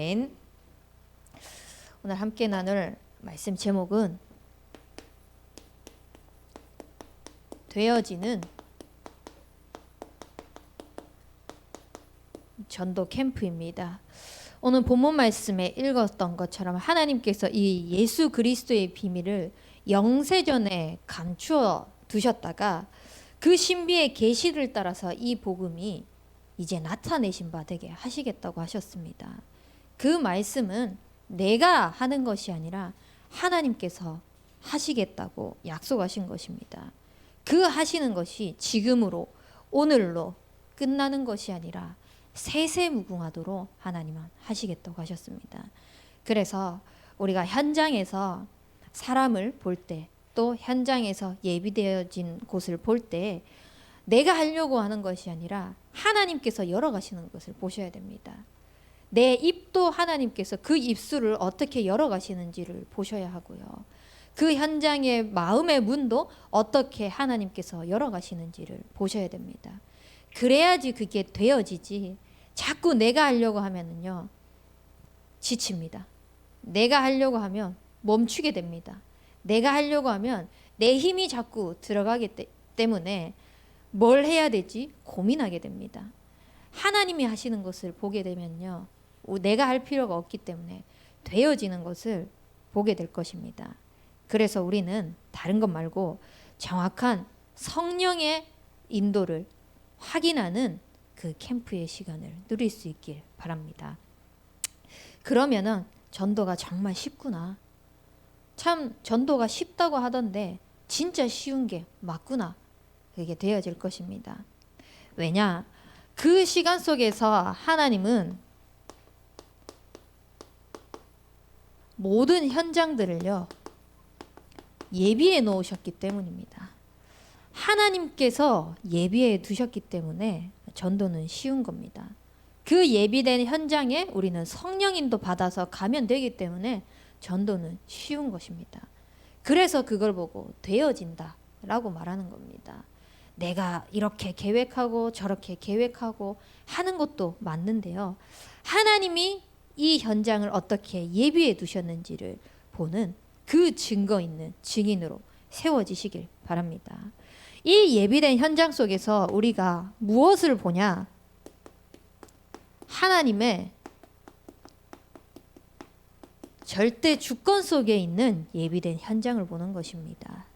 오늘 함께 나눌 말씀 제목은 되어지는 전도 캠프입니다. 오늘 본문 말씀에 읽었던 것처럼 하나님께서 이 예수 그리스도의 비밀을 영세전에 감추어 두셨다가 그 신비의 계시를 따라서 이 복음이 이제 나타내신 바 되게 하시겠다고 하셨습니다. 그 말씀은 내가 하는 것이 아니라 하나님께서 하시겠다고 약속하신 것입니다. 그 하시는 것이 지금으로 오늘로 끝나는 것이 아니라 세세무궁하도록 하나님은 하시겠다고 하셨습니다. 그래서 우리가 현장에서 사람을 볼 때, 또 현장에서 예비되어진 곳을 볼 때 내가 하려고 하는 것이 아니라 하나님께서 열어가시는 것을 보셔야 됩니다. 내 입도 하나님께서 그 입술을 어떻게 열어가시는지를 보셔야 하고요. 그 현장의 마음의 문도 어떻게 하나님께서 열어가시는지를 보셔야 됩니다. 그래야지 그게 되어지지, 자꾸 내가 하려고 하면은요 지칩니다. 내가 하려고 하면 멈추게 됩니다. 내가 하려고 하면 내 힘이 자꾸 들어가기 때문에 뭘 해야 될지 고민하게 됩니다. 하나님이 하시는 것을 보게 되면요 내가 할 필요가 없기 때문에 되어지는 것을 보게 될 것입니다. 그래서 우리는 다른 것 말고 정확한 성령의 인도를 확인하는 그 캠프의 시간을 누릴 수 있길 바랍니다. 그러면은 전도가 정말 쉽구나, 참 전도가 쉽다고 하던데 진짜 쉬운 게 맞구나, 그게 되어질 것입니다. 왜냐, 그 시간 속에서 하나님은 모든 현장들을요 예비해 놓으셨기 때문입니다. 하나님께서 예비해 두셨기 때문에 전도는 쉬운 겁니다. 그 예비된 현장에 우리는 성령인도 받아서 가면 되기 때문에 전도는 쉬운 것입니다. 그래서 그걸 보고 되어진다 라고 말하는 겁니다. 내가 이렇게 계획하고 저렇게 계획하고 하는 것도 맞는데요, 하나님이 이 현장을 어떻게 예비해 두셨는지를 보는 그 증거 있는 증인으로 세워지시길 바랍니다. 이 예비된 현장 속에서 우리가 무엇을 보냐? 하나님의 절대 주권 속에 있는 예비된 현장을 보는 것입니다.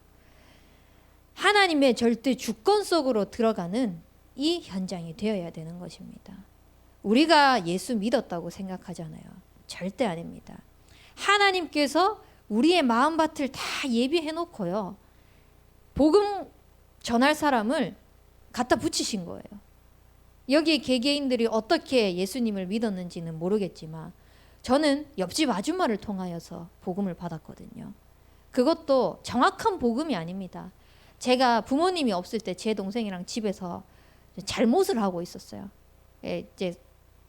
하나님의 절대 주권 속으로 들어가는 이 현장이 되어야 되는 것입니다. 우리가 예수 믿었다고 생각하잖아요. 절대 아닙니다. 하나님께서 우리의 마음밭을 다 예비해 놓고요 복음 전할 사람을 갖다 붙이신 거예요. 여기 개개인들이 어떻게 예수님을 믿었는지는 모르겠지만 저는 옆집 아줌마를 통하여서 복음을 받았거든요. 그것도 정확한 복음이 아닙니다. 제가 부모님이 없을 때 제 동생이랑 집에서 잘못을 하고 있었어요. 이제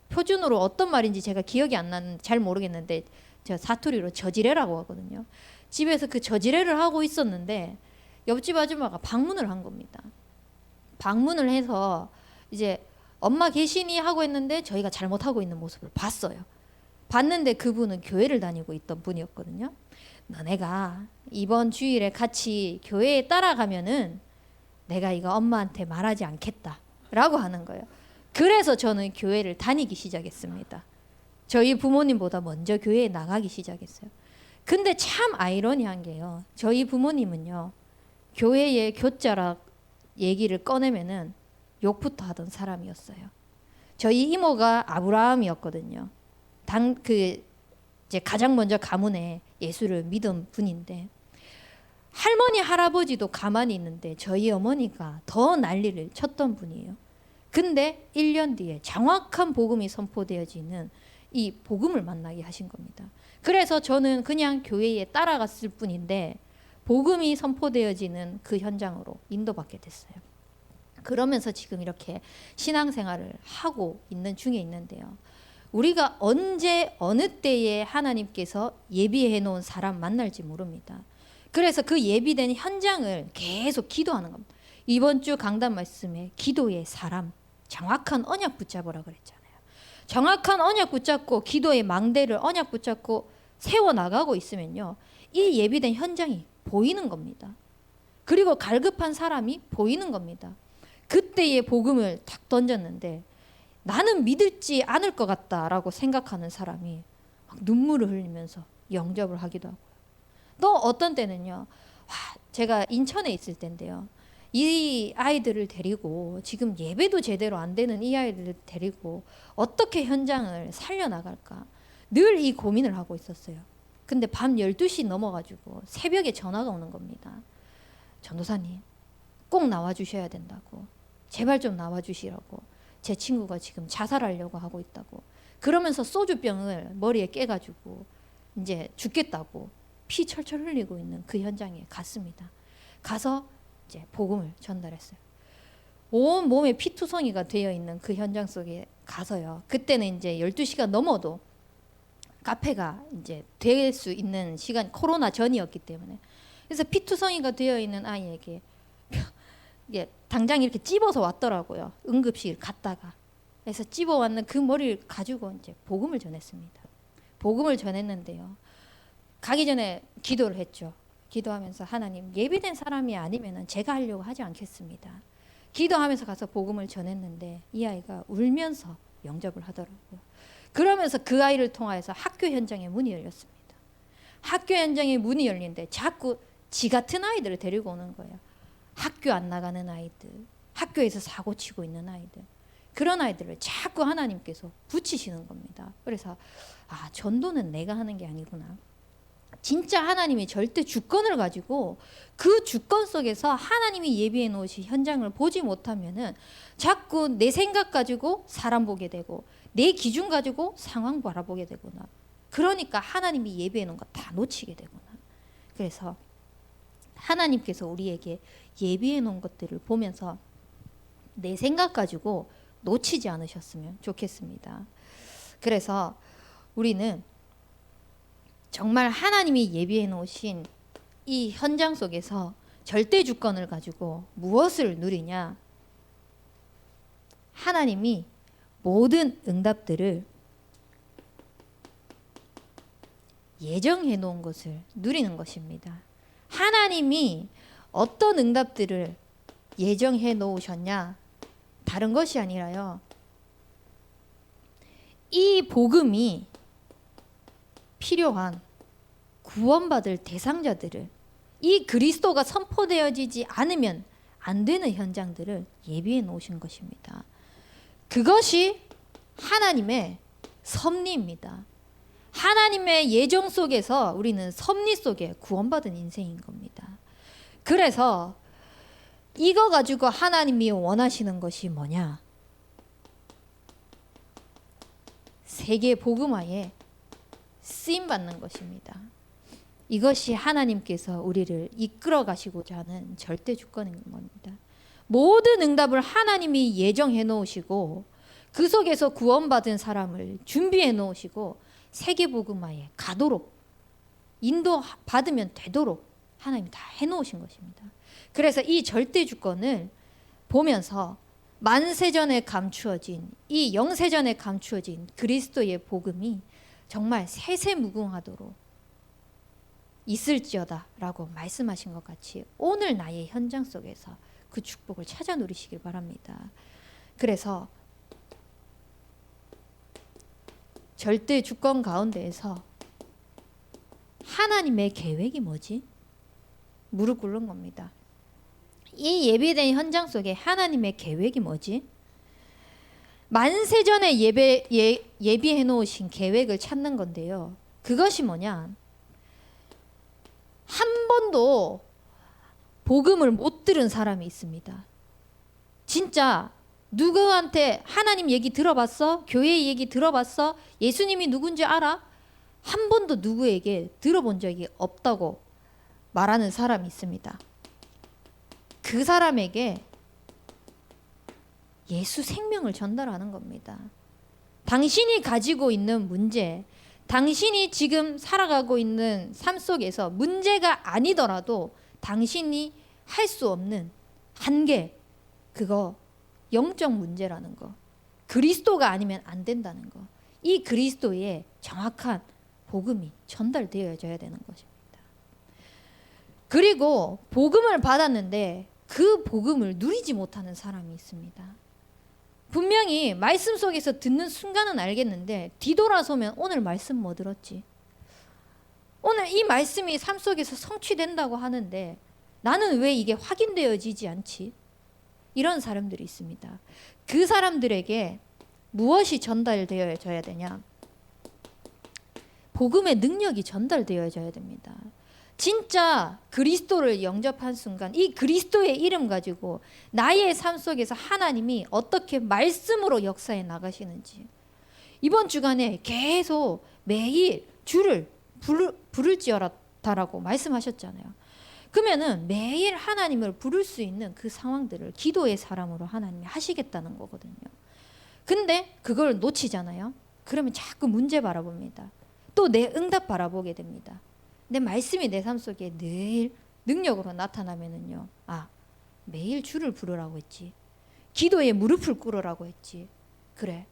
표준어로 어떤 말인지 제가 기억이 안 나는, 잘 모르겠는데 제가 사투리로 저지레라고 하거든요. 집에서 그 저지레를 하고 있었는데 옆집 아줌마가 방문을 한 겁니다. 방문을 해서 이제 엄마 계시니 하고 했는데 저희가 잘못하고 있는 모습을 봤어요. 봤는데 그분은 교회를 다니고 있던 분이었거든요. 너네가 이번 주일에 같이 교회에 따라가면은 내가 이거 엄마한테 말하지 않겠다 라고 하는 거예요. 그래서 저는 교회를 다니기 시작했습니다. 저희 부모님보다 먼저 교회에 나가기 시작했어요. 근데 참 아이러니한 게요, 저희 부모님은요 교회의 교자락 얘기를 꺼내면은 욕부터 하던 사람이었어요. 저희 이모가 아브라함이었거든요. 이제 가장 먼저 가문에 예수를 믿은 분인데 할머니 할아버지도 가만히 있는데 저희 어머니가 더 난리를 쳤던 분이에요. 근데 1년 뒤에 정확한 복음이 선포되어지는 이 복음을 만나게 하신 겁니다. 그래서 저는 그냥 교회에 따라갔을 뿐인데 복음이 선포되어지는 그 현장으로 인도받게 됐어요. 그러면서 지금 이렇게 신앙생활을 하고 있는 중에 있는데요, 우리가 언제 어느 때에 하나님께서 예비해 놓은 사람 만날지 모릅니다. 그래서 그 예비된 현장을 계속 기도하는 겁니다. 이번 주 강단 말씀에 기도의 사람, 정확한 언약 붙잡으라 그랬잖아요. 정확한 언약 붙잡고 기도의 망대를 언약 붙잡고 세워나가고 있으면요, 이 예비된 현장이 보이는 겁니다. 그리고 갈급한 사람이 보이는 겁니다. 그때의 복음을 탁 던졌는데 나는 믿을지 않을 것 같다라고 생각하는 사람이 막 눈물을 흘리면서 영접을 하기도 하고요. 또 어떤 때는요, 제가 인천에 있을 때인데요, 이 아이들을 데리고 지금 예배도 제대로 안 되는 이 아이들을 데리고 어떻게 현장을 살려나갈까 늘 이 고민을 하고 있었어요. 근데 밤 12시 넘어가지고 새벽에 전화가 오는 겁니다. 전도사님 꼭 나와주셔야 된다고, 제발 좀 나와주시라고, 제 친구가 지금 자살하려고 하고 있다고, 그러면서 소주병을 머리에 깨가지고 이제 죽겠다고 피 철철 흘리고 있는 그 현장에 갔습니다. 가서 이제 복음을 전달했어요. 온 몸에 피투성이가 되어 있는 그 현장 속에 가서요, 그때는 이제 12시가 넘어도 카페가 이제 될 수 있는 시간, 코로나 전이었기 때문에, 그래서 피투성이가 되어 있는 아이에게 당장 이렇게 찝어서 왔더라고요. 응급실 갔다가. 그래서 찝어왔는 그 머리를 가지고 이제 복음을 전했습니다. 복음을 전했는데요, 가기 전에 기도를 했죠. 기도하면서 하나님, 예비된 사람이 아니면 제가 하려고 하지 않겠습니다. 기도하면서 가서 복음을 전했는데 이 아이가 울면서 영접을 하더라고요. 그러면서 그 아이를 통하여서 학교 현장에 문이 열렸습니다. 학교 현장에 문이 열리는데 자꾸 지 같은 아이들을 데리고 오는 거예요. 학교 안 나가는 아이들, 학교에서 사고 치고 있는 아이들, 그런 아이들을 자꾸 하나님께서 붙이시는 겁니다. 그래서 전도는 내가 하는 게 아니구나. 진짜 하나님이 절대 주권을 가지고 그 주권 속에서 하나님이 예비해 놓으신 현장을 보지 못하면은 자꾸 내 생각 가지고 사람 보게 되고 내 기준 가지고 상황 바라보게 되구나. 그러니까 하나님이 예비해 놓은 거 다 놓치게 되구나. 그래서 하나님께서 우리에게 예비해 놓은 것들을 보면서 내 생각 가지고 놓치지 않으셨으면 좋겠습니다. 그래서 우리는 정말 하나님이 예비해 놓으신 이 현장 속에서 절대 주권을 가지고 무엇을 누리냐? 하나님이 모든 응답들을 예정해 놓은 것을 누리는 것입니다. 하나님이 어떤 응답들을 예정해 놓으셨냐? 다른 것이 아니라요, 이 복음이 필요한 구원받을 대상자들을, 이 그리스도가 선포되어지지 않으면 안 되는 현장들을 예비해 놓으신 것입니다. 그것이 하나님의 섭리입니다. 하나님의 예정 속에서 우리는 섭리 속에 구원받은 인생인 겁니다. 그래서 이거 가지고 하나님이 원하시는 것이 뭐냐? 세계 복음화에 쓰임 받는 것입니다. 이것이 하나님께서 우리를 이끌어 가시고자 하는 절대 주권인 겁니다. 모든 응답을 하나님이 예정해 놓으시고 그 속에서 구원받은 사람을 준비해 놓으시고 세계 복음화에 가도록 인도 받으면 되도록 하나님이 다 해 놓으신 것입니다. 그래서 이 절대 주권을 보면서 만세전에 감추어진, 이 영세전에 감추어진 그리스도의 복음이 정말 세세무궁하도록 있을지어다 라고 말씀하신 것 같이 오늘 나의 현장 속에서 그 축복을 찾아 누리시길 바랍니다. 그래서 절대 주권 가운데에서 하나님의 계획이 뭐지? 무릎 꿇는 겁니다. 이 예비된 현장 속에 하나님의 계획이 뭐지? 만세전에 예비해 놓으신 계획을 찾는 건데요. 그것이 뭐냐? 한 번도 복음을 못 들은 사람이 있습니다. 진짜 누구한테 하나님 얘기 들어봤어? 교회 얘기 들어봤어? 예수님이 누군지 알아? 한 번도 누구에게 들어본 적이 없다고 말하는 사람이 있습니다. 그 사람에게 예수 생명을 전달하는 겁니다. 당신이 가지고 있는 문제, 당신이 지금 살아가고 있는 삶 속에서 문제가 아니더라도 당신이 할 수 없는 한계, 그거 영적 문제라는 거, 그리스도가 아니면 안 된다는 거. 이 그리스도의 정확한 복음이 전달되어져야 되는 것입니다. 그리고 복음을 받았는데 그 복음을 누리지 못하는 사람이 있습니다. 분명히 말씀 속에서 듣는 순간은 알겠는데 뒤돌아서면 오늘 말씀 뭐 들었지? 오늘 이 말씀이 삶 속에서 성취된다고 하는데 나는 왜 이게 확인되어지지 않지? 이런 사람들이 있습니다. 그 사람들에게 무엇이 전달되어져야 되냐? 복음의 능력이 전달되어져야 됩니다. 진짜 그리스도를 영접한 순간 이 그리스도의 이름 가지고 나의 삶 속에서 하나님이 어떻게 말씀으로 역사해 나가시는지 이번 주간에 계속 매일 주를 부를지어다라고 말씀하셨잖아요. 그러면은 매일 하나님을 부를 수 있는 그 상황들을 기도의 사람으로 하나님이 하시겠다는 거거든요. 근데 그걸 놓치잖아요. 그러면 자꾸 문제 바라봅니다. 또 내 응답 바라보게 됩니다. 내 말씀이 내 삶 속에 늘 능력으로 나타나면은요. 아, 매일 주를 부르라고 했지. 기도에 무릎을 꿇으라고 했지. 그래,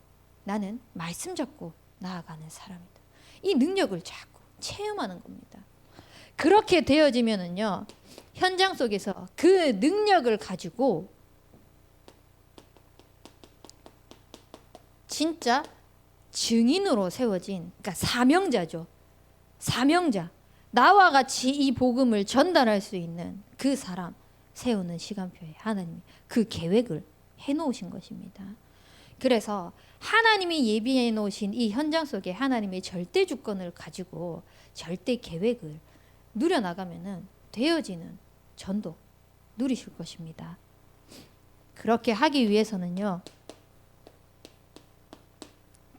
나는 말씀 잡고 나아가는 사람이다. 이 능력을 자꾸 체험하는 겁니다. 그렇게 되어지면은요. 현장 속에서 그 능력을 가지고 진짜 증인으로 세워진, 그러니까 사명자죠. 사명자. 나와 같이 이 복음을 전달할 수 있는 그 사람 세우는 시간표에 하나님이 그 계획을 해놓으신 것입니다. 그래서 하나님이 예비해 놓으신 이 현장 속에 하나님의 절대 주권을 가지고 절대 계획을 누려나가면은 되어지는 전도 누리실 것입니다. 그렇게 하기 위해서는요.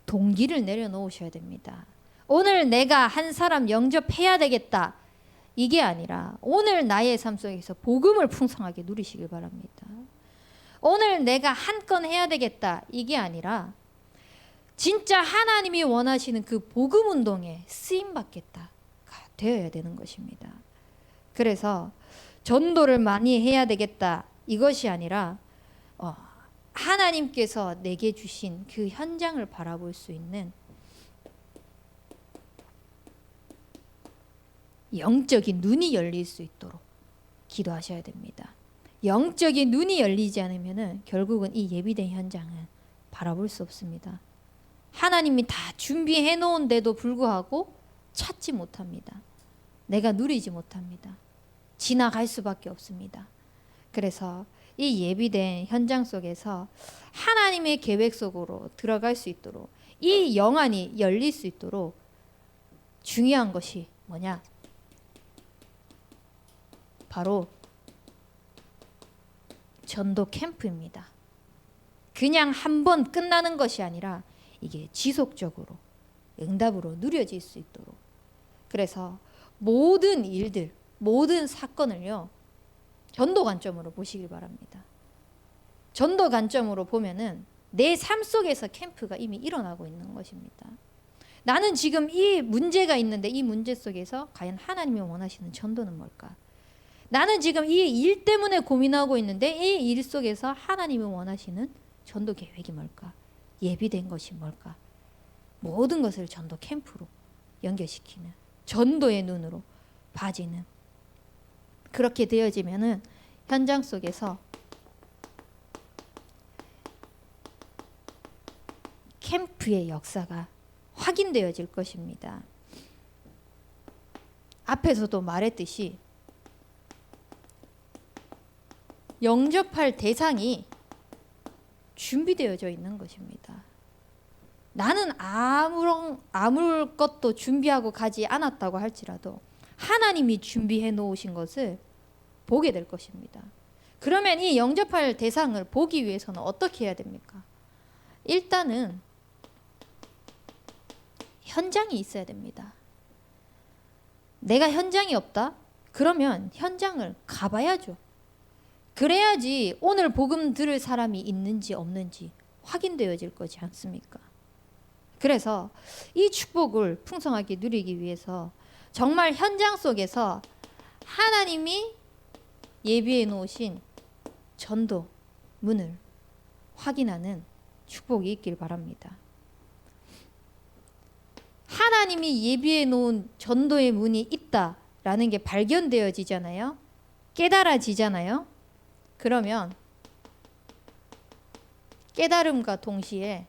동기를 내려놓으셔야 됩니다. 오늘 내가 한 사람 영접해야 되겠다. 이게 아니라 오늘 나의 삶 속에서 복음을 풍성하게 누리시길 바랍니다. 오늘 내가 한 건 해야 되겠다. 이게 아니라 진짜 하나님이 원하시는 그 복음 운동에 쓰임 받겠다가 되어야 되는 것입니다. 그래서 전도를 많이 해야 되겠다. 이것이 아니라 하나님께서 내게 주신 그 현장을 바라볼 수 있는 영적인 눈이 열릴 수 있도록 기도하셔야 됩니다. 영적인 눈이 열리지 않으면 결국은 이 예비된 현장은 바라볼 수 없습니다. 하나님이 다 준비해 놓은데도 불구하고 찾지 못합니다. 내가 누리지 못합니다. 지나갈 수밖에 없습니다. 그래서 이 예비된 현장 속에서 하나님의 계획 속으로 들어갈 수 있도록 이 영안이 열릴 수 있도록 중요한 것이 뭐냐? 바로 전도 캠프입니다. 그냥 한 번 끝나는 것이 아니라 이게 지속적으로 응답으로 누려질 수 있도록. 그래서 모든 일들, 모든 사건을요. 전도 관점으로 보시길 바랍니다. 전도 관점으로 보면은 내 삶 속에서 캠프가 이미 일어나고 있는 것입니다. 나는 지금 이 문제가 있는데 이 문제 속에서 과연 하나님이 원하시는 전도는 뭘까? 나는 지금 이 일 때문에 고민하고 있는데 이 일 속에서 하나님이 원하시는 전도 계획이 뭘까? 예비된 것이 뭘까? 모든 것을 전도 캠프로 연결시키는 전도의 눈으로 봐지는 그렇게 되어지면은 현장 속에서 캠프의 역사가 확인되어질 것입니다. 앞에서도 말했듯이 영접할 대상이 준비되어져 있는 것입니다. 나는 아무것도 준비하고 가지 않았다고 할지라도 하나님이 준비해 놓으신 것을 보게 될 것입니다. 그러면 이 영접할 대상을 보기 위해서는 어떻게 해야 됩니까? 일단은 현장이 있어야 됩니다. 내가 현장이 없다? 그러면 현장을 가봐야죠. 그래야지 오늘 복음 들을 사람이 있는지 없는지 확인되어질 거지 않습니까? 그래서 이 축복을 풍성하게 누리기 위해서 정말 현장 속에서 하나님이 예비해 놓으신 전도 문을 확인하는 축복이 있길 바랍니다. 하나님이 예비해 놓은 전도의 문이 있다라는 게 발견되어지잖아요. 깨달아지잖아요. 그러면 깨달음과 동시에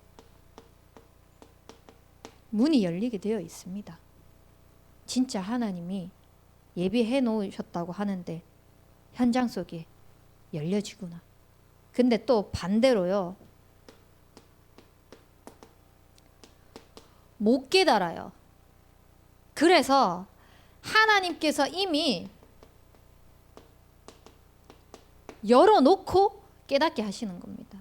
문이 열리게 되어 있습니다. 진짜 하나님이 예비해 놓으셨다고 하는데 현장 속에 열려지구나. 근데 또 반대로요. 못 깨달아요. 그래서 하나님께서 이미 열어놓고 깨닫게 하시는 겁니다.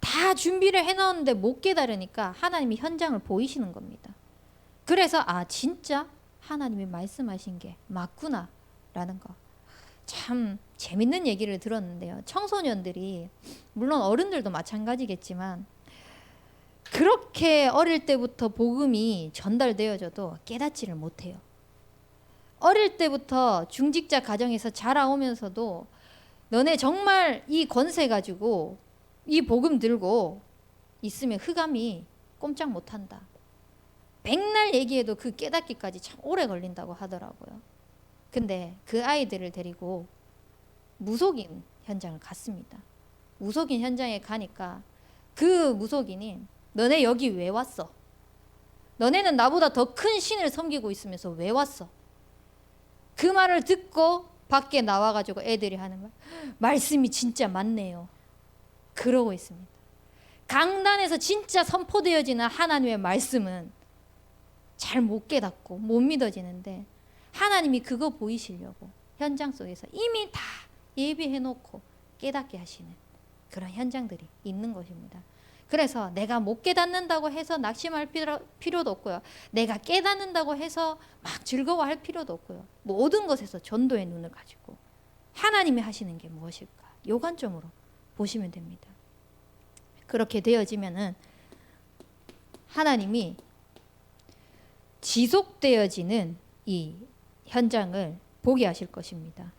다 준비를 해놨는데 못 깨달으니까 하나님이 현장을 보이시는 겁니다. 그래서 진짜 하나님이 말씀하신 게 맞구나 라는 거. 참 재밌는 얘기를 들었는데요. 청소년들이, 물론 어른들도 마찬가지겠지만, 그렇게 어릴 때부터 복음이 전달되어져도 깨닫지를 못해요. 어릴 때부터 중직자 가정에서 자라오면서도 너네 정말 이 권세 가지고 이 복음 들고 있으면 흑암이 꼼짝 못한다. 백날 얘기해도 그 깨닫기까지 참 오래 걸린다고 하더라고요. 근데 그 아이들을 데리고 무속인 현장을 갔습니다. 무속인 현장에 가니까 그 무속인이 너네 여기 왜 왔어? 너네는 나보다 더 큰 신을 섬기고 있으면서 왜 왔어? 그 말을 듣고 밖에 나와가지고 애들이 하는 말, 말씀이 진짜 맞네요. 그러고 있습니다. 강단에서 진짜 선포되어지는 하나님의 말씀은 잘 못 깨닫고 못 믿어지는데 하나님이 그거 보이시려고 현장 속에서 이미 다 예비해놓고 깨닫게 하시는 그런 현장들이 있는 것입니다. 그래서 내가 못 깨닫는다고 해서 낙심할 필요도 없고요. 내가 깨닫는다고 해서 막 즐거워할 필요도 없고요. 모든 것에서 전도의 눈을 가지고 하나님이 하시는 게 무엇일까? 요 관점으로 보시면 됩니다. 그렇게 되어지면은 하나님이 지속되어지는 이 현장을 보게 하실 것입니다.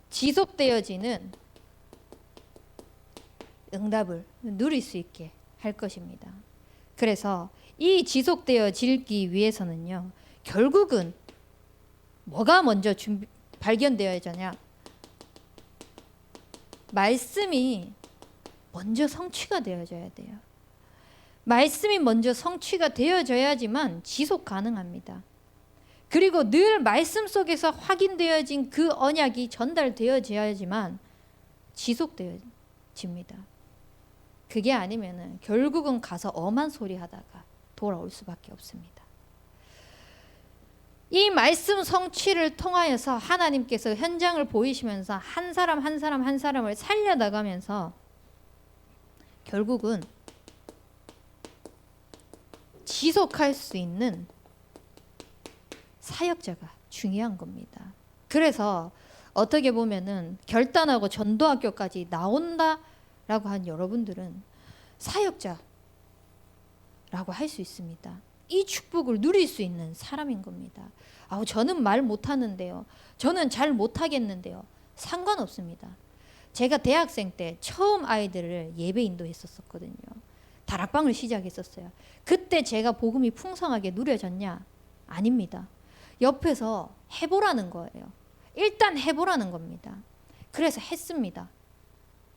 지속되어지는 응답을 누릴 수 있게 할 것입니다. 그래서 이 지속되어지기 위해서는요, 결국은 뭐가 먼저 발견되어야냐? 말씀이 먼저 성취가 되어져야 돼요. 말씀이 먼저 성취가 되어져야지만 지속 가능합니다. 그리고 늘 말씀 속에서 확인되어진 그 언약이 전달되어져야지만 지속되어집니다. 그게 아니면은 결국은 가서 엄한 소리 하다가 돌아올 수밖에 없습니다. 이 말씀 성취를 통하여서 하나님께서 현장을 보이시면서 한 사람 한 사람 한 사람을 살려나가면서 결국은 지속할 수 있는 사역자가 중요한 겁니다. 그래서 어떻게 보면은 결단하고 전도학교까지 나온다라고 한 여러분들은 사역자라고 할 수 있습니다. 이 축복을 누릴 수 있는 사람인 겁니다. 저는 말 못하는데요. 저는 잘 못하겠는데요. 상관없습니다. 제가 대학생 때 처음 아이들을 예배 인도했었거든요. 다락방을 시작했었어요. 그때 제가 복음이 풍성하게 누려졌냐? 아닙니다. 옆에서 해보라는 거예요. 일단 해보라는 겁니다. 그래서 했습니다.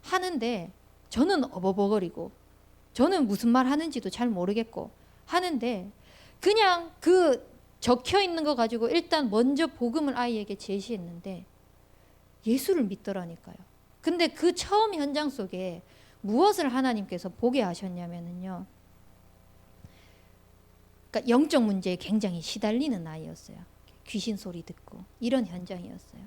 하는데 저는 어버버거리고 저는 무슨 말 하는지도 잘 모르겠고 하는데 그냥 그 적혀 있는 거 가지고 일단 먼저 복음을 아이에게 제시했는데 예수를 믿더라니까요. 근데 그 처음 현장 속에 무엇을 하나님께서 보게 하셨냐면요. 그러니까 영적 문제에 굉장히 시달리는 아이였어요. 귀신 소리 듣고 이런 현장이었어요.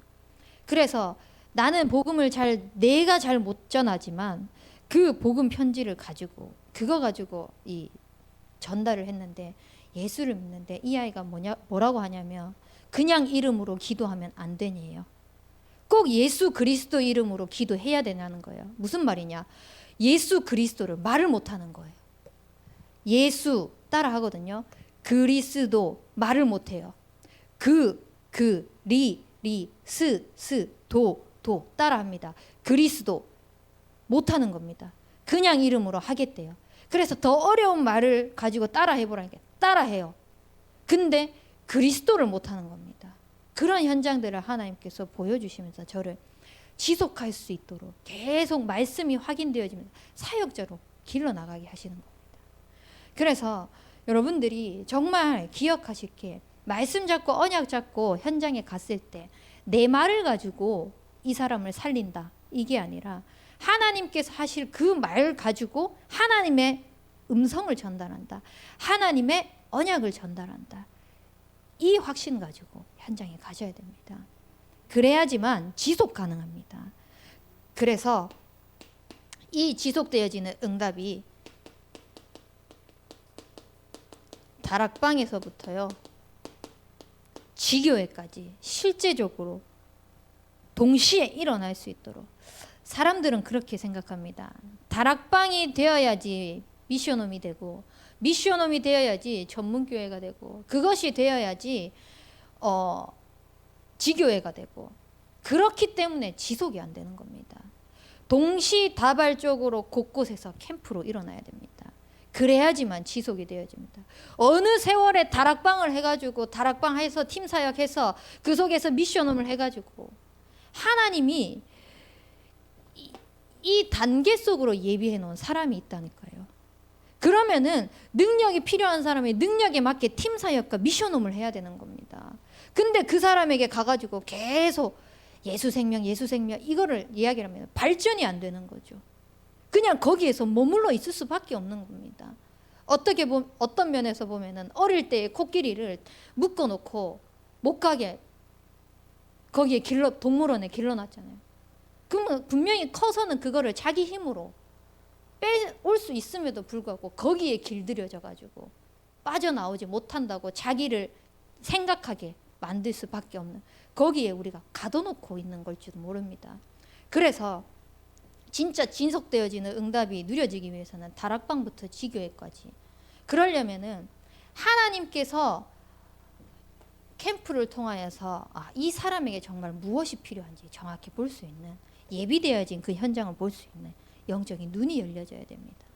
그래서 나는 복음을 내가 잘 못 전하지만 그 복음 편지를 가지고 그거 가지고 이 전달을 했는데 예수를 믿는데 이 아이가 뭐라고 하냐면 그냥 이름으로 기도하면 안 되니에요. 꼭 예수 그리스도 이름으로 기도해야 되냐는 거예요. 무슨 말이냐? 예수 그리스도를 말을 못하는 거예요. 예수 따라 하거든요. 그리스도 말을 못해요. 도 따라 합니다. 그리스도 못하는 겁니다. 그냥 이름으로 하겠대요. 그래서 더 어려운 말을 가지고 따라 해보라니까 따라해요. 근데 그리스도를 못하는 겁니다. 그런 현장들을 하나님께서 보여주시면서 저를 지속할 수 있도록 계속 말씀이 확인되어지면서 사역자로 길러나가게 하시는 겁니다. 그래서 여러분들이 정말 기억하실 게 말씀 잡고 언약 잡고 현장에 갔을 때 내 말을 가지고 이 사람을 살린다 이게 아니라 하나님께서 하실 그 말 가지고 하나님의 음성을 전달한다. 하나님의 언약을 전달한다. 이 확신 가지고 현장에 가셔야 됩니다. 그래야지만 지속 가능합니다. 그래서 이 지속되어지는 응답이 다락방에서부터요 지교회까지 실제적으로 동시에 일어날 수 있도록 사람들은 그렇게 생각합니다. 다락방이 되어야지 미션홈이 되고 미션홈이 되어야지 전문교회가 되고 그것이 되어야지 지교회가 되고 그렇기 때문에 지속이 안 되는 겁니다. 동시다발적으로 곳곳에서 캠프로 일어나야 됩니다. 그래야지만 지속이 되어집니다. 어느 세월에 다락방을 해가지고 다락방 해서 팀 사역해서 그 속에서 미션홈을 해가지고 하나님이 이 단계 속으로 예비해 놓은 사람이 있다니까요. 그러면은 능력이 필요한 사람이 능력에 맞게 팀 사역과 미션홈을 해야 되는 겁니다. 근데 그 사람에게 가가지고 계속 예수 생명 이거를 이야기를 하면 발전이 안 되는 거죠. 그냥 거기에서 머물러 있을 수밖에 없는 겁니다. 어떤 면에서 보면은 어릴 때 코끼리를 묶어놓고 못 가게 거기에 동물원에 길러놨잖아요. 그러면 분명히 커서는 그거를 자기 힘으로 빼올 수 있음에도 불구하고 거기에 길들여져 가지고 빠져나오지 못한다고 자기를 생각하게 만들 수밖에 없는 거기에 우리가 가둬놓고 있는 걸지도 모릅니다. 그래서 진짜 진속되어지는 응답이 누려지기 위해서는 다락방부터 지교회까지 그러려면은 하나님께서 캠프를 통하여서 이 사람에게 정말 무엇이 필요한지 정확히 볼 수 있는 예비되어진 그 현장을 볼 수 있는 영적인 눈이 열려져야 됩니다.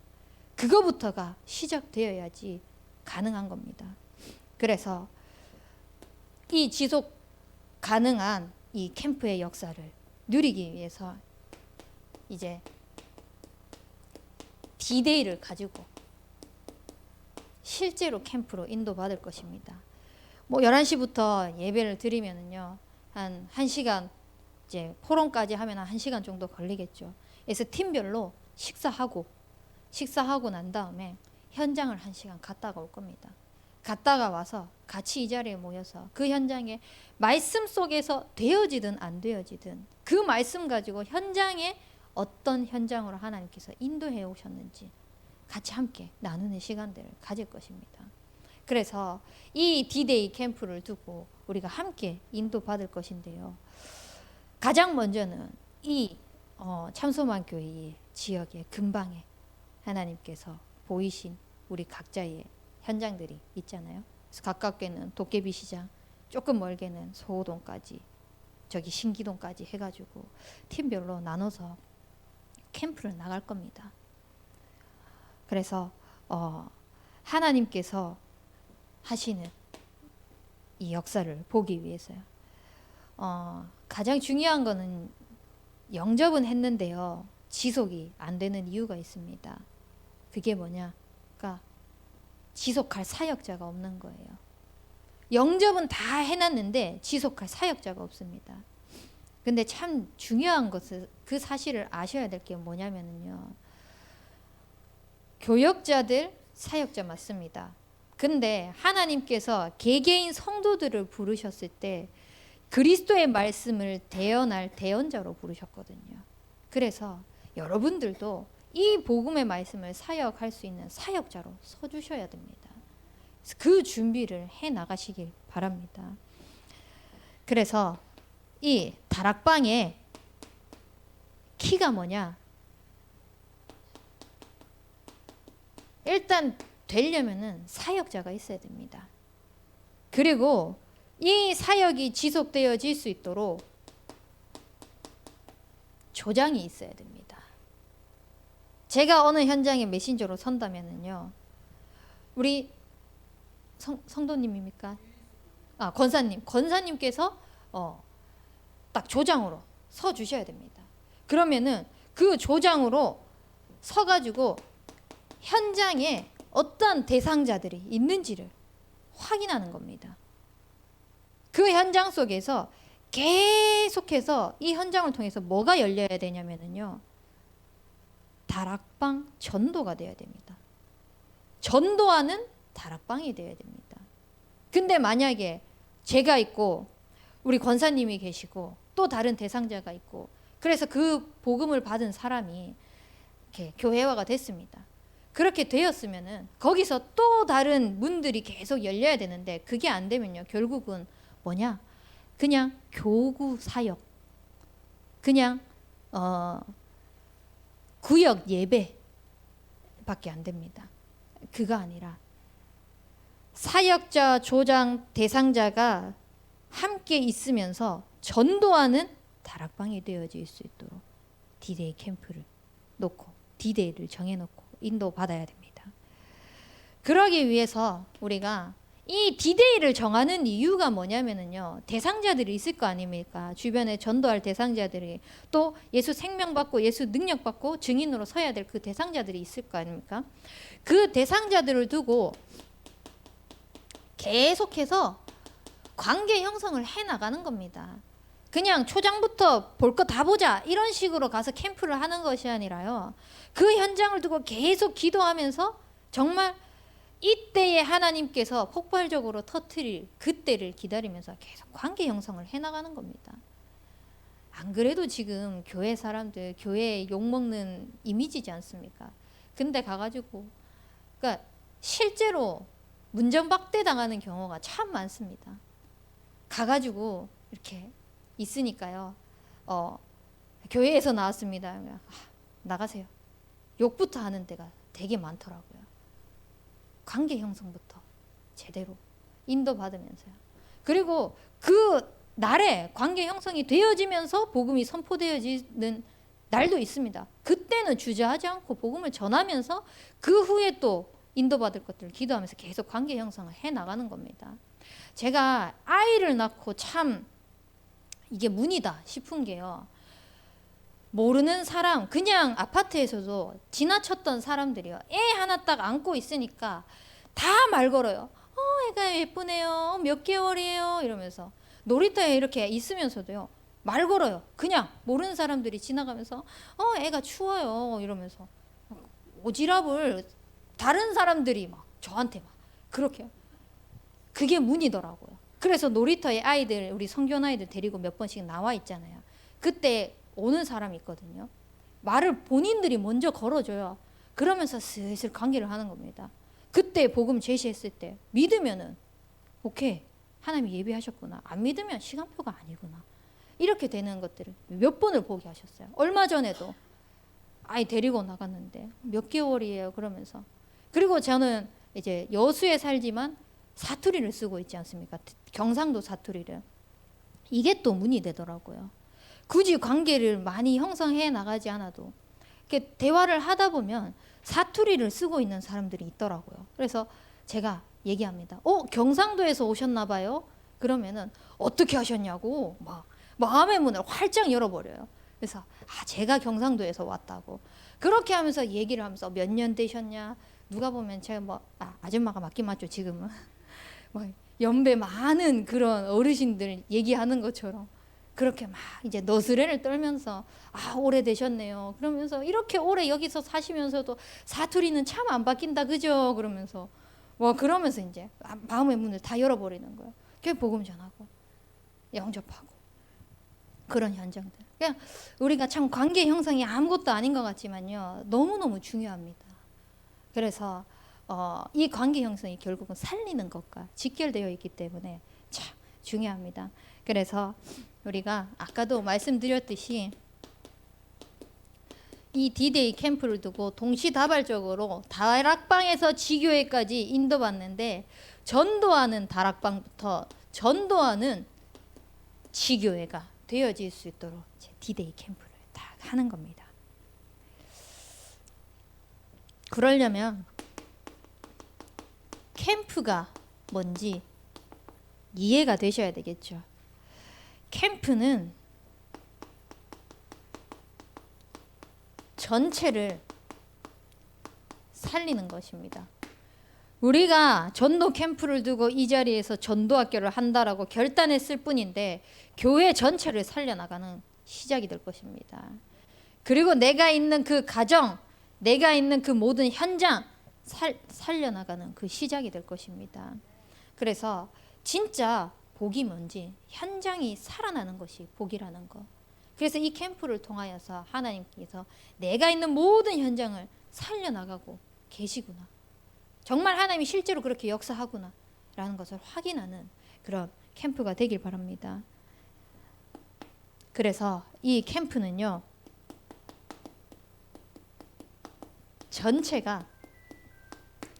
그거부터가 시작되어야지 가능한 겁니다. 그래서 이 지속 가능한 이 캠프의 역사를 누리기 위해서 이제 D-Day를 가지고 실제로 캠프로 인도받을 것입니다. 11시부터 예배를 드리면은요, 한 1시간, 이제 포럼까지 하면 한 1시간 정도 걸리겠죠. 그래서 팀별로 식사하고 난 다음에 현장을 1시간 갔다가 올 겁니다. 갔다가 와서 같이 이 자리에 모여서 그 현장에 말씀 속에서 되어지든 안 되어지든 그 말씀 가지고 현장에 어떤 현장으로 하나님께서 인도해 오셨는지 같이 함께 나누는 시간들을 가질 것입니다. 그래서 이 D-Day 캠프를 두고 우리가 함께 인도받을 것인데요. 가장 먼저는 이 참소만교회 지역의 근방에 하나님께서 보이신 우리 각자의 현장들이 있잖아요. 그래서 가깝게는 도깨비 시장, 조금 멀게는 소호동까지, 저기 신기동까지 해가지고 팀별로 나눠서 캠프를 나갈 겁니다. 그래서 하나님께서 하시는 이 역사를 보기 위해서요. 가장 중요한 거는 영접은 했는데요. 지속이 안 되는 이유가 있습니다. 그게 뭐냐? 그러니까 지속할 사역자가 없는 거예요. 영접은 다 해놨는데 지속할 사역자가 없습니다. 근데 참 중요한 것은 그 사실을 아셔야 될 게 뭐냐면요. 교역자들, 사역자 맞습니다. 근데 하나님께서 개개인 성도들을 부르셨을 때 그리스도의 말씀을 대언할 대언자로 부르셨거든요. 그래서 여러분들도 이 복음의 말씀을 사역할 수 있는 사역자로 서주셔야 됩니다. 그 준비를 해 나가시길 바랍니다. 그래서 이 다락방의 키가 뭐냐? 일단 되려면은 사역자가 있어야 됩니다. 그리고 이 사역이 지속되어질 수 있도록 조장이 있어야 됩니다. 제가 어느 현장에 메신저로 선다면은요, 우리 성도님입니까? 권사님께서 딱 조장으로 서 주셔야 됩니다. 그러면은 그 조장으로 서가지고 현장에 어떤 대상자들이 있는지를 확인하는 겁니다. 그 현장 속에서 계속해서 이 현장을 통해서 뭐가 열려야 되냐면요, 다락방 전도가 되어야 됩니다. 전도하는 다락방이 되어야 됩니다. 근데 만약에 제가 있고 우리 권사님이 계시고 또 다른 대상자가 있고, 그래서 그 복음을 받은 사람이 이렇게 교회화가 됐습니다. 그렇게 되었으면은 거기서 또 다른 문들이 계속 열려야 되는데, 그게 안 되면요, 결국은 뭐냐, 그냥 교구 사역, 그냥 구역 예배 밖에 안 됩니다. 그거 아니라 사역자, 조장, 대상자가 함께 있으면서 전도하는 다락방이 되어질 수 있도록 D-Day 캠프를 놓고, D-Day를 정해놓고 인도받아야 됩니다. 그러기 위해서 우리가 이 D-Day를 정하는 이유가 뭐냐면요, 대상자들이 있을 거 아닙니까? 주변에 전도할 대상자들이, 또 예수 생명받고 예수 능력받고 증인으로 서야 될 그 대상자들이 있을 거 아닙니까? 그 대상자들을 두고 계속해서 관계 형성을 해나가는 겁니다. 그냥 초장부터 볼 거 다 보자 이런 식으로 가서 캠프를 하는 것이 아니라요, 그 현장을 두고 계속 기도하면서 정말 이때에 하나님께서 폭발적으로 터뜨릴 그때를 기다리면서 계속 관계 형성을 해나가는 겁니다. 안 그래도 지금 교회 사람들 교회에 욕먹는 이미지지 않습니까? 근데 가가지고 그러니까 실제로 문전박대 당하는 경우가 참 많습니다. 가가지고 이렇게 있으니까요, 교회에서 나왔습니다. 나가세요. 욕부터 하는 데가 되게 많더라고요. 관계 형성부터 제대로 인도받으면서요. 그리고 그 날에 관계 형성이 되어지면서 복음이 선포되어지는 날도 있습니다. 그때는 주저하지 않고 복음을 전하면서 그 후에 또 인도받을 것들을 기도하면서 계속 관계 형성을 해나가는 겁니다. 제가 아이를 낳고 참 이게 문이다 싶은 게요, 모르는 사람, 그냥 아파트에서도 지나쳤던 사람들이요, 애 하나 딱 안고 있으니까 다 말 걸어요. 애가 예쁘네요. 몇 개월이에요. 이러면서 놀이터에 이렇게 있으면서도요, 말 걸어요. 그냥 모르는 사람들이 지나가면서 애가 추워요. 이러면서 오지랖을 다른 사람들이 막 저한테 막 그렇게, 그게 문이더라고요. 그래서 놀이터에 아이들, 우리 성견 아이들 데리고 몇 번씩 나와 있잖아요. 그때 오는 사람이 있거든요. 말을 본인들이 먼저 걸어줘요. 그러면서 슬슬 관계를 하는 겁니다. 그때 복음 제시했을 때 믿으면은 오케이, 하나님이 예비하셨구나. 안 믿으면 시간표가 아니구나. 이렇게 되는 것들을 몇 번을 보게 하셨어요. 얼마 전에도 아이 데리고 나갔는데 몇 개월이에요 그러면서, 그리고 저는 이제 여수에 살지만 사투리를 쓰고 있지 않습니까? 경상도 사투리를. 이게 또 문이 되더라고요. 굳이 관계를 많이 형성해 나가지 않아도 이렇게 대화를 하다 보면 사투리를 쓰고 있는 사람들이 있더라고요. 그래서 제가 얘기합니다. 경상도에서 오셨나 봐요? 그러면은 어떻게 하셨냐고 막 마음의 문을 활짝 열어버려요. 그래서 제가 경상도에서 왔다고 그렇게 하면서 얘기를 하면서 몇 년 되셨냐, 누가 보면 제가 아줌마가 맞긴 맞죠 지금은. 연배 많은 그런 어르신들 얘기하는 것처럼 그렇게 막 이제 너스레를 떨면서 오래되셨네요 그러면서, 이렇게 오래 여기서 사시면서도 사투리는 참 안 바뀐다 그죠? 그러면서 그러면서 이제 마음의 문을 다 열어버리는 거예요. 그게 복음 전하고 영접하고 그런 현장들. 그냥 우리가 참 관계 형성이 아무것도 아닌 것 같지만요, 너무너무 중요합니다. 그래서 이 관계 형성이 결국은 살리는 것과 직결되어 있기 때문에 참 중요합니다. 그래서 우리가 아까도 말씀드렸듯이 이 D-Day 캠프를 두고 동시다발적으로 다락방에서 지교회까지 인도받는데, 전도하는 다락방부터 전도하는 지교회가 되어질 수 있도록 D-Day 캠프를 다 하는 겁니다. 그러려면 캠프가 뭔지 이해가 되셔야 되겠죠. 캠프는 전체를 살리는 것입니다. 우리가 전도 캠프를 두고 이 자리에서 전도학교를 한다라고 결단했을 뿐인데 교회 전체를 살려나가는 시작이 될 것입니다. 그리고 내가 있는 그 가정, 내가 있는 그 모든 현장 살려나가는 그 시작이 될 것입니다. 그래서 진짜 복이 뭔지 현장이 살아나는 것이 복이라는 거. 그래서 이 캠프를 통하여서 하나님께서 내가 있는 모든 현장을 살려나가고 계시구나. 정말 하나님이 실제로 그렇게 역사하구나 라는 것을 확인하는 그런 캠프가 되길 바랍니다. 그래서 이 캠프는요, 전체가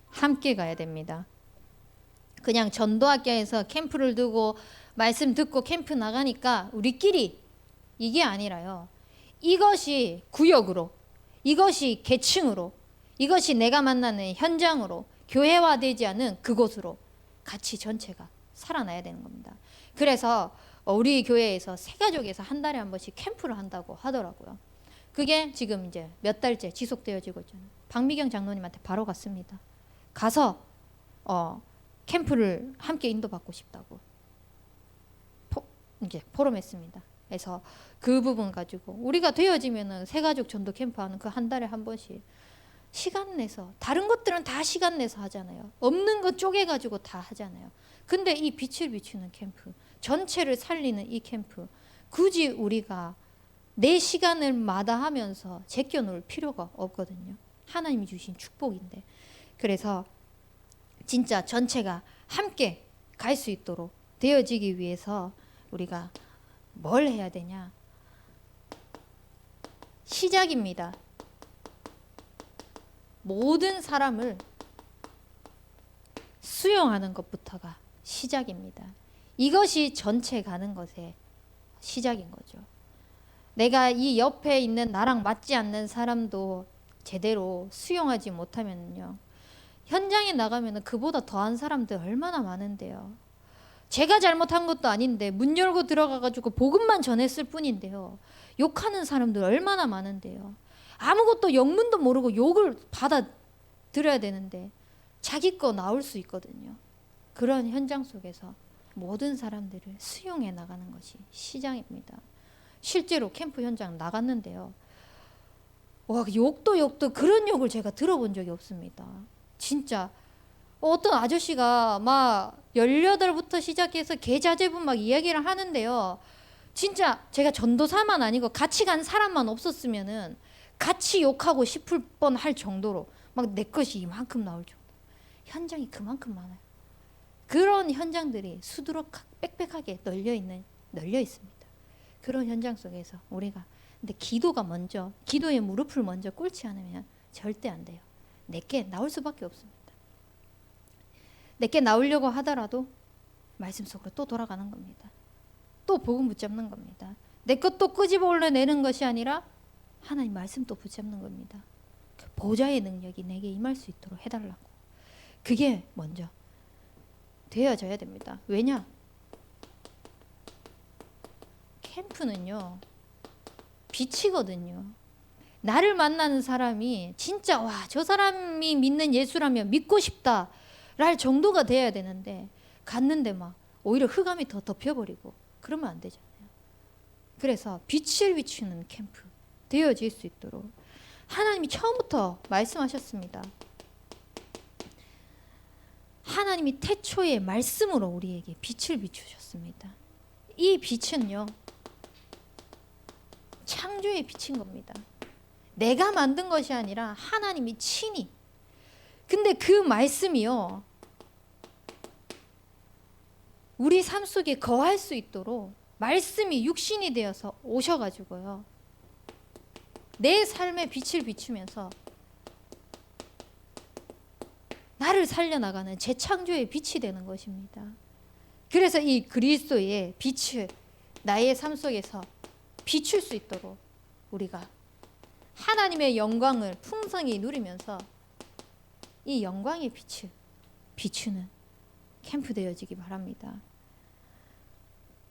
함께 가야 됩니다. 그냥 전도학교에서 캠프를 두고 말씀 듣고 캠프 나가니까 우리끼리 이게 아니라요. 이것이 구역으로, 이것이 계층으로, 이것이 내가 만나는 현장으로 교회화되지 않은 그곳으로 같이 전체가 살아나야 되는 겁니다. 그래서 우리 교회에서 새가족에서 한 달에 한 번씩 캠프를 한다고 하더라고요. 그게 지금 이제 몇 달째 지속되어지고 있잖아요. 박미경 장로님한테 바로 갔습니다. 가서 캠프를 함께 인도받고 싶다고 이제 포럼했습니다. 그래서 그 부분 가지고 우리가 되어지면은 새가족 전도 캠프하는 그 한 달에 한 번씩 시간 내서, 다른 것들은 다 시간 내서 하잖아요. 없는 거 쪼개 가지고 다 하잖아요. 근데 이 빛을 비추는 캠프, 전체를 살리는 이 캠프, 굳이 우리가 내 시간을 마다하면서 제껴 놓을 필요가 없거든요. 하나님이 주신 축복인데. 그래서 진짜 전체가 함께 갈 수 있도록 되어지기 위해서 우리가 뭘 해야 되냐? 시작입니다. 모든 사람을 수용하는 것부터가 시작입니다. 이것이 전체 가는 것의 시작인 거죠. 내가 이 옆에 있는 나랑 맞지 않는 사람도 제대로 수용하지 못하면요, 현장에 나가면 그보다 더한 사람들 얼마나 많은데요. 제가 잘못한 것도 아닌데 문 열고 들어가가지고 복음만 전했을 뿐인데요, 욕하는 사람들 얼마나 많은데요. 아무것도 영문도 모르고 욕을 받아들여야 되는데 자기 거 나올 수 있거든요. 그런 현장 속에서 모든 사람들을 수용해 나가는 것이 시작입니다. 실제로 캠프 현장 나갔는데요, 와, 욕도 그런 욕을 제가 들어본 적이 없습니다. 진짜 어떤 아저씨가 막 18부터 시작해서 계자제분 막 이야기를 하는데요, 진짜 제가 전도사만 아니고 같이 간 사람만 없었으면은 같이 욕하고 싶을 뻔할 정도로 막 내 것이 이만큼 나올 정도. 현장이 그만큼 많아요. 그런 현장들이 수두룩 빽빽하게 널려 있습니다. 그런 현장 속에서 우리가, 근데 기도가 먼저, 기도의 무릎을 먼저 꿇지 않으면 절대 안 돼요. 내게 나올 수밖에 없습니다. 내게 나오려고 하더라도 말씀 속으로 또 돌아가는 겁니다. 또 복음 붙잡는 겁니다. 내 것 또 끄집어 올려내는 것이 아니라 하나님 말씀 또 붙잡는 겁니다. 그 보좌의 능력이 내게 임할 수 있도록 해달라고. 그게 먼저 되어져야 됩니다. 왜냐? 캠프는요, 빛이거든요. 나를 만나는 사람이 진짜 와, 저 사람이 믿는 예수라면 믿고 싶다 랄 정도가 돼야 되는데 갔는데 막 오히려 흑암이 더 덮여버리고 그러면 안 되잖아요. 그래서 빛을 비추는 캠프 되어질 수 있도록 하나님이 처음부터 말씀하셨습니다. 하나님이 태초에 말씀으로 우리에게 빛을 비추셨습니다. 이 빛은요, 창조의 빛인 겁니다. 내가 만든 것이 아니라 하나님이 친히. 근데 그 말씀이요, 우리 삶 속에 거할 수 있도록 말씀이 육신이 되어서 오셔가지고요, 내 삶에 빛을 비추면서 나를 살려나가는 재창조의 빛이 되는 것입니다. 그래서 이 그리스도의 빛을 나의 삶 속에서 비출 수 있도록 우리가 하나님의 영광을 풍성히 누리면서 이 영광의 빛을 비추는 캠프 되어지기 바랍니다.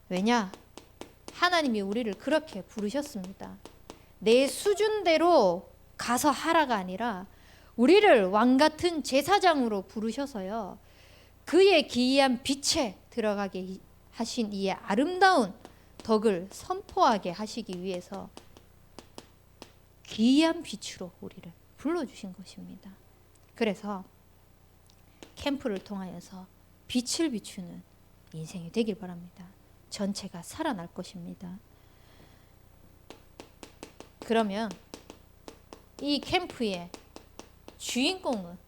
왜냐? 하나님이 우리를 그렇게 부르셨습니다. 내 수준대로 가서 하라가 아니라 우리를 왕같은 제사장으로 부르셔서요, 그의 기이한 빛에 들어가게 하신 이의 아름다운 덕을 선포하게 하시기 위해서 기이한 빛으로 우리를 불러주신 것입니다. 그래서 캠프를 통하여서 빛을 비추는 인생이 되길 바랍니다. 전체가 살아날 것입니다. 그러면 이 캠프의 주인공은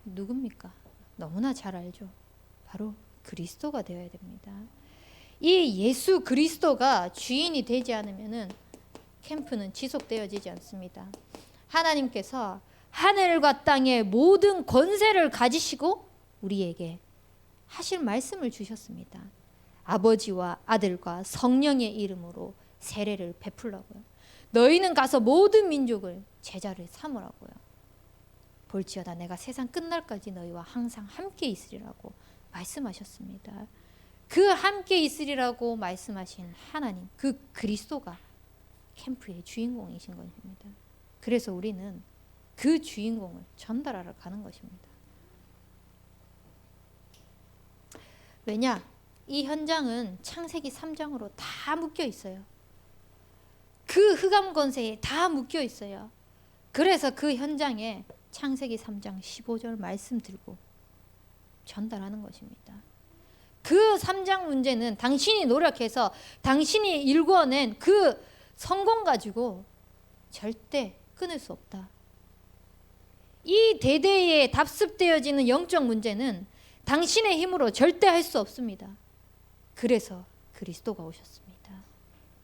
누굽니까? 너무나 잘 알죠. 바로 그리스도가 되어야 됩니다. 이 예수 그리스도가 주인이 되지 않으면은 캠프는 지속되어지지 않습니다. 하나님께서 하늘과 땅의 모든 권세를 가지시고 우리에게 하실 말씀을 주셨습니다. 아버지와 아들과 성령의 이름으로 세례를 베풀라고요. 너희는 가서 모든 민족을 제자를 삼으라고요. 볼지어다 내가 세상 끝날까지 너희와 항상 함께 있으리라고 말씀하셨습니다. 그 함께 있으리라고 말씀하신 하나님, 그 그리스도가 캠프의 주인공이신 것입니다. 그래서 우리는 그 주인공을 전달하러 가는 것입니다. 왜냐? 이 현장은 창세기 3장으로 다 묶여 있어요. 그 흑암 권세에 다 묶여 있어요. 그래서 그 현장에 창세기 3장 15절 말씀 들고 전달하는 것입니다. 그 3장 문제는 당신이 노력해서 당신이 일궈낸 그 성공 가지고 절대 끊을 수 없다. 이 대대에 답습되어지는 영적 문제는 당신의 힘으로 절대 할 수 없습니다. 그래서 그리스도가 오셨습니다.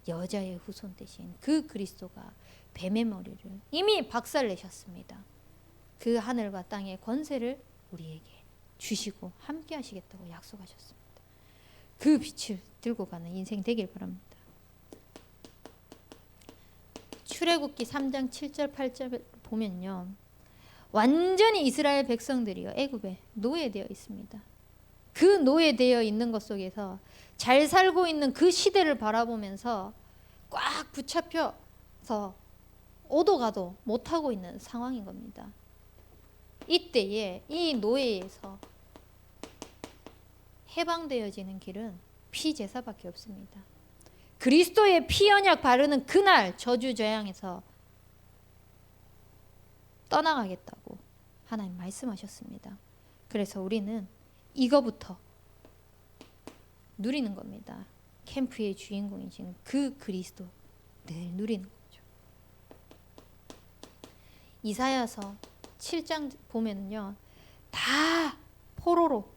여자의 후손 대신 그 그리스도가 뱀의 머리를 이미 박살내셨습니다. 그 하늘과 땅의 권세를 우리에게 주시고 함께 하시겠다고 약속하셨습니다. 그 빛을 들고 가는 인생 되길 바랍니다. 출애굽기 3장 7절 8절 보면요, 완전히 이스라엘 백성들이요 애굽에 노예되어 있습니다. 그 노예되어 있는 것 속에서 잘 살고 있는 그 시대를 바라보면서 꽉 붙잡혀서 오도 가도 못하고 있는 상황인 겁니다. 이때에 이 노예에서 해방되어지는 길은 피제사밖에 없습니다. 그리스도의 피 언약 바르는 그날 저주저양에서 떠나가겠다고 하나님 말씀하셨습니다. 그래서 우리는 이거부터 누리는 겁니다. 캠프의 주인공이신 그 그리스도 늘 누리는 거죠. 이사야서 7장 보면요, 다 포로로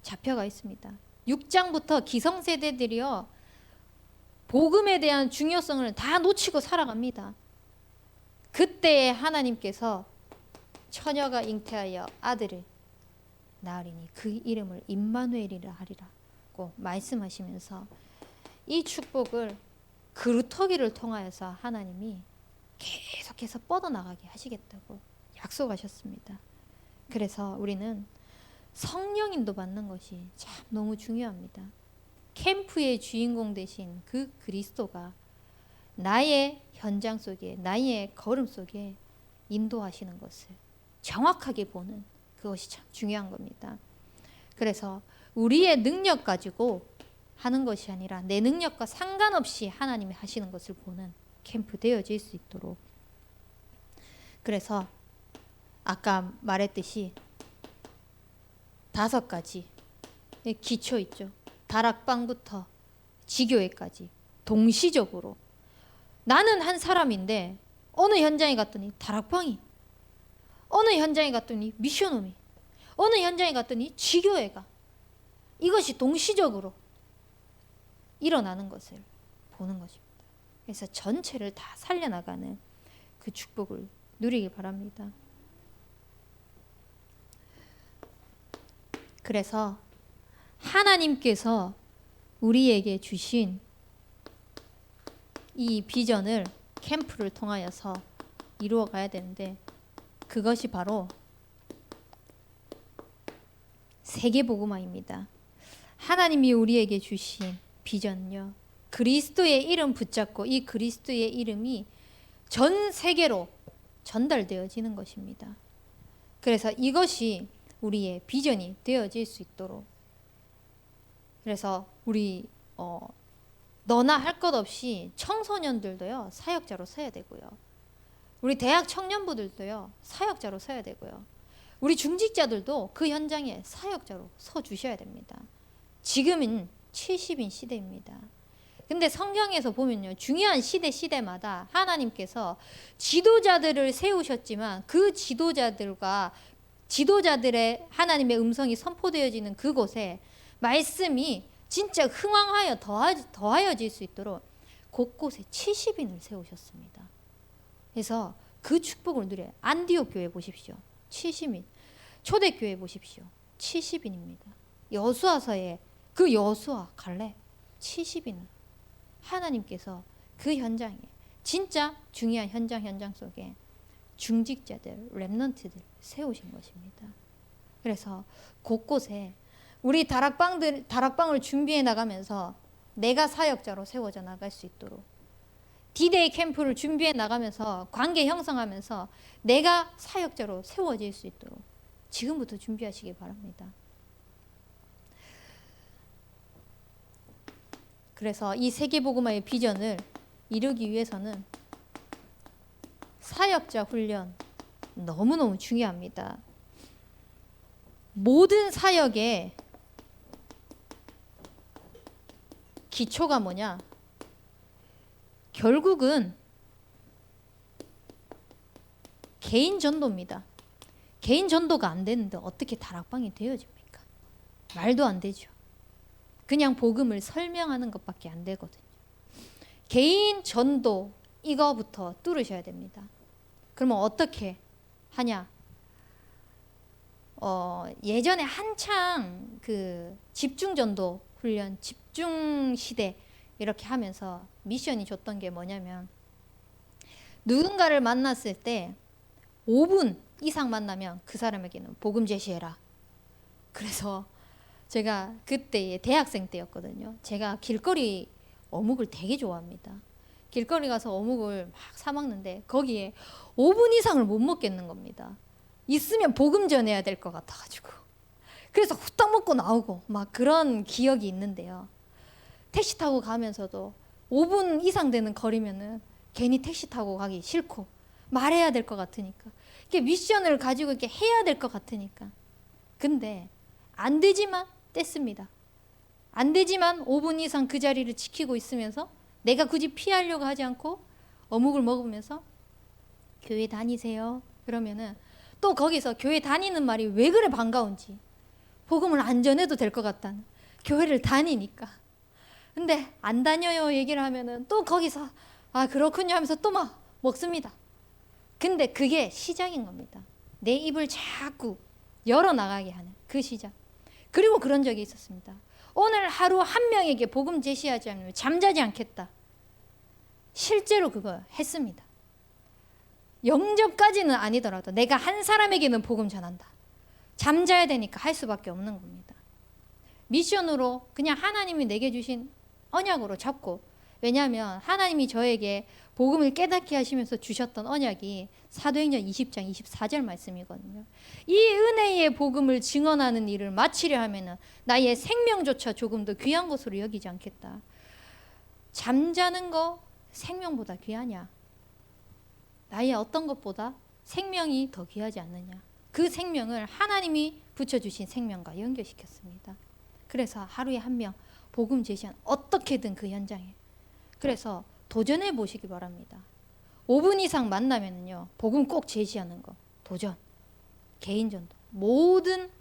잡혀가 있습니다. 6장부터 기성세대들이요 복음에 대한 중요성을 다 놓치고 살아갑니다. 그때 하나님께서 처녀가 잉태하여 아들을 낳으리니 그 이름을 임마누엘이라 하리라고 말씀하시면서 이 축복을 그루터기를 통하여서 하나님이 계속해서 뻗어나가게 하시겠다고 약속하셨습니다. 그래서 우리는 성령 인도 받는 것이 참 너무 중요합니다. 캠프의 주인공 되신 그 그리스도가 나의 현장 속에, 나의 걸음 속에 인도하시는 것을 정확하게 보는 그것이 참 중요한 겁니다. 그래서 우리의 능력 가지고 하는 것이 아니라 내 능력과 상관없이 하나님이 하시는 것을 보는 캠프 되어질 수 있도록, 그래서 아까 말했듯이 5가지 기초 있죠. 다락방부터 지교회까지 동시적으로, 나는 한 사람인데 어느 현장에 갔더니 다락방이, 어느 현장에 갔더니 미션홈이, 어느 현장에 갔더니 지교회가, 이것이 동시적으로 일어나는 것을 보는 것입니다. 그래서 전체를 다 살려나가는 그 축복을 누리길 바랍니다. 그래서 하나님께서 우리에게 주신 이 비전을 캠프를 통하여서 이루어 가야 되는데, 그것이 바로 세계복음화입니다. 하나님이 우리에게 주신 비전요, 그리스도의 이름 붙잡고 이 그리스도의 이름이 전 세계로 전달되어지는 것입니다. 그래서 이것이 우리의 비전이 되어질 수 있도록, 그래서 우리 너나 할 것 없이 청소년들도요 사역자로 서야 되고요, 우리 대학 청년부들도요 사역자로 서야 되고요, 우리 중직자들도 그 현장에 사역자로 서 주셔야 됩니다. 지금은 70인 시대입니다. 근데 성경에서 보면요, 중요한 시대마다 하나님께서 지도자들을 세우셨지만 그 지도자들의 하나님의 음성이 선포되어지는 그곳에 말씀이 진짜 흥왕하여 더하여질 수 있도록 곳곳에 70인을 세우셨습니다. 그래서 그 축복을 누려요. 안디옥 교회 보십시오. 70인. 초대교회 보십시오. 70인입니다. 여수아서에 그 여수아 갈렙 70인은 하나님께서 그 현장에, 진짜 중요한 현장 속에 중직자들, 렘넌트들 세우신 것입니다. 그래서 곳곳에 우리 다락방을 준비해 나가면서 내가 사역자로 세워져 나갈 수 있도록, 디데이 캠프를 준비해 나가면서 관계 형성하면서 내가 사역자로 세워질 수 있도록 지금부터 준비하시기 바랍니다. 그래서 이 세계복음화의 비전을 이루기 위해서는 사역자 훈련 너무너무 중요합니다. 모든 사역의 기초가 뭐냐? 결국은 개인 전도입니다. 개인 전도가 안 되는데 어떻게 다락방이 되어집니까? 말도 안 되죠. 그냥 복음을 설명하는 것밖에 안 되거든요. 개인 전도 이거부터 뚫으셔야 됩니다. 그러면 어떻게 하냐? 예전에 한창 그 집중 전도 훈련, 집중 시대 이렇게 하면서 미션이 줬던 게 뭐냐면, 누군가를 만났을 때 5분 이상 만나면 그 사람에게는 복음 제시해라. 그래서 제가 그때 대학생 때였거든요. 제가 길거리 어묵을 되게 좋아합니다. 길거리 가서 어묵을 막 사 먹는데 거기에 5분 이상을 못 먹겠는 겁니다. 있으면 복음 전해야 될 것 같아가지고. 그래서 후딱 먹고 나오고 막 그런 기억이 있는데요. 택시 타고 가면서도 5분 이상 되는 거리면은 괜히 택시 타고 가기 싫고 말해야 될 것 같으니까, 이렇게 미션을 가지고 이렇게 해야 될 것 같으니까. 근데 안 되지만 뗐습니다. 안 되지만 5분 이상 그 자리를 지키고 있으면서 내가 굳이 피하려고 하지 않고 어묵을 먹으면서 교회 다니세요? 그러면은 또 거기서 교회 다니는 말이 왜 그래 반가운지, 복음을 안 전해도 될 것 같다는, 교회를 다니니까. 근데 안 다녀요 얘기를 하면은 또 거기서 아 그렇군요 하면서 또 막 먹습니다. 근데 그게 시작인 겁니다. 내 입을 자꾸 열어나가게 하는 그 시작. 그리고 그런 적이 있었습니다. 오늘 하루 한 명에게 복음 제시하지 않으면 잠자지 않겠다. 실제로 그거 했습니다. 영접까지는 아니더라도 내가 한 사람에게는 복음 전한다. 잠자야 되니까 할 수밖에 없는 겁니다. 미션으로 그냥 하나님이 내게 주신 언약으로 잡고, 왜냐하면 하나님이 저에게 복음을 깨닫게 하시면서 주셨던 언약이 사도행전 20장 24절 말씀이거든요. 이 은혜의 복음을 증언하는 일을 마치려 하면은 나의 생명조차 조금 더 귀한 것으로 여기지 않겠다. 잠자는 거 생명보다 귀하냐? 나의 어떤 것보다 생명이 더 귀하지 않느냐? 그 생명을 하나님이 붙여주신 생명과 연결시켰습니다. 그래서 하루에 한 명 복음 제시한, 어떻게든 그 현장에. 그래서 도전해 보시기 바랍니다. 5분 이상 만나면요 복음 꼭 제시하는 거 도전. 개인 전도 모든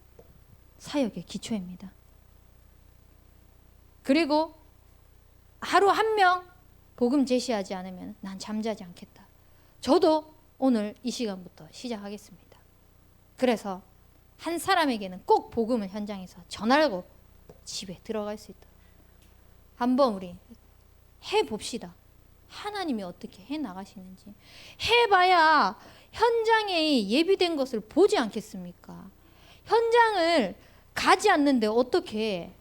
사역의 기초입니다. 그리고 하루 한 명 복음 제시하지 않으면 난 잠자지 않겠다. 저도 오늘 이 시간부터 시작하겠습니다. 그래서 한 사람에게는 꼭 복음을 현장에서 전하고 집에 들어갈 수 있도록 한번 우리 해봅시다. 하나님이 어떻게 해나가시는지. 해봐야 현장에 예비된 것을 보지 않겠습니까? 현장을 가지 않는데 어떻게